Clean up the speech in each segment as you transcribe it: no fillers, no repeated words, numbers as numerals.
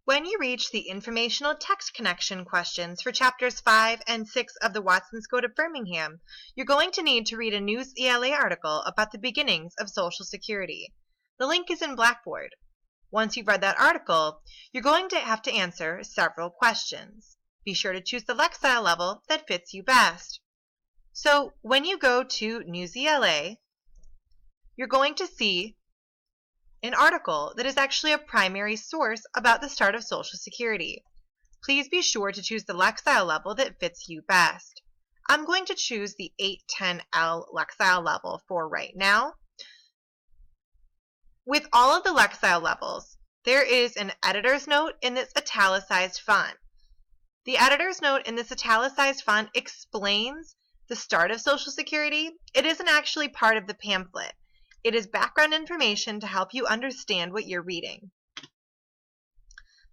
When you reach the informational text connection questions for chapters 5 and 6 of the Watson's Go to Birmingham, you're going to need to read a News ELA article about the beginnings of Social Security. The link is in Blackboard. Once you've read that article, you're going to have to answer several questions. Be sure to choose the Lexile level that fits you best. So when you go to News ELA, you're going to see an article that is actually a primary source about the start of Social Security. Please be sure to choose the Lexile level that fits you best. I'm going to choose the 810L Lexile level for right now. With all of the Lexile levels, there is an editor's note in this italicized font. The editor's note in this italicized font explains the start of Social Security. It isn't actually part of the pamphlet. It is background information to help you understand what you're reading.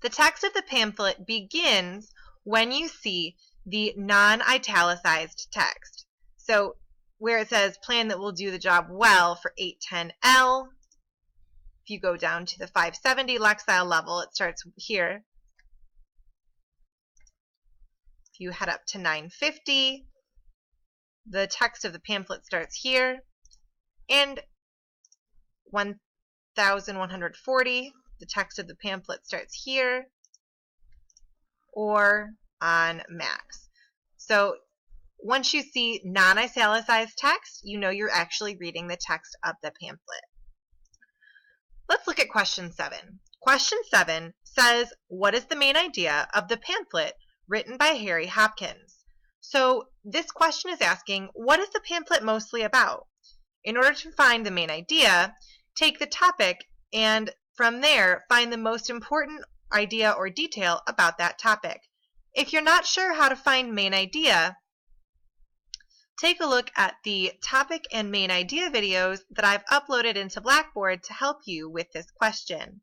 The text of the pamphlet begins when you see the non-italicized text. So where it says plan that will do the job well for 810L, if you go down to the 570 Lexile level, it starts here. If you head up to 950, the text of the pamphlet starts here. And 1140, the text of the pamphlet starts here or on Max. So once you see non-italicized text, you know you're actually reading the text of the pamphlet. Let's look at question 7. Question 7 says, what is the main idea of the pamphlet written by Harry Hopkins? So this question is asking, what is the pamphlet mostly about? In order to find the main idea, take the topic and from there find the most important idea or detail about that topic. If you're not sure how to find main idea, take a look at the topic and main idea videos that I've uploaded into Blackboard to help you with this question.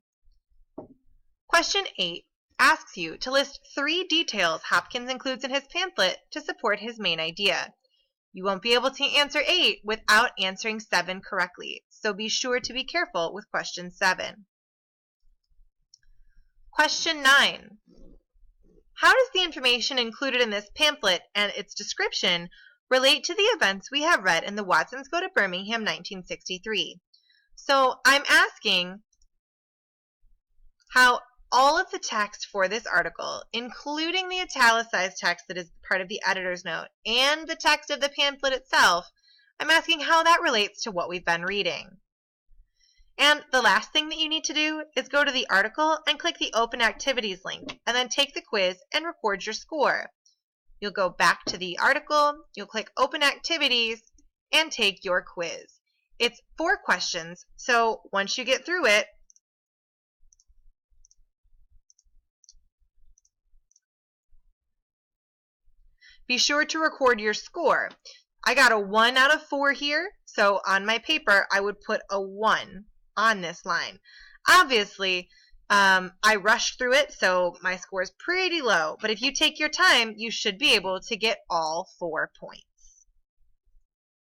Question 8 asks you to list 3 details Hopkins includes in his pamphlet to support his main idea. You won't be able to answer 8 without answering 7 correctly, so be sure to be careful with question 7. Question 9. How does the information included in this pamphlet and its description relate to the events we have read in the Watson's Go to Birmingham 1963? So I'm asking how all of the text for this article, including the italicized text that is part of the editor's note and the text of the pamphlet itself, I'm asking how that relates to what we've been reading. And the last thing that you need to do is go to the article and click the Open Activities link, and then take the quiz and record your score. You'll go back to the article, you'll click Open Activities, and take your quiz. It's 4 questions, so once you get through it, be sure to record your score. I got a 1 out of 4 here, so on my paper I would put a 1 on this line. Obviously, I rushed through it, so my score is pretty low, but if you take your time, you should be able to get all 4 points.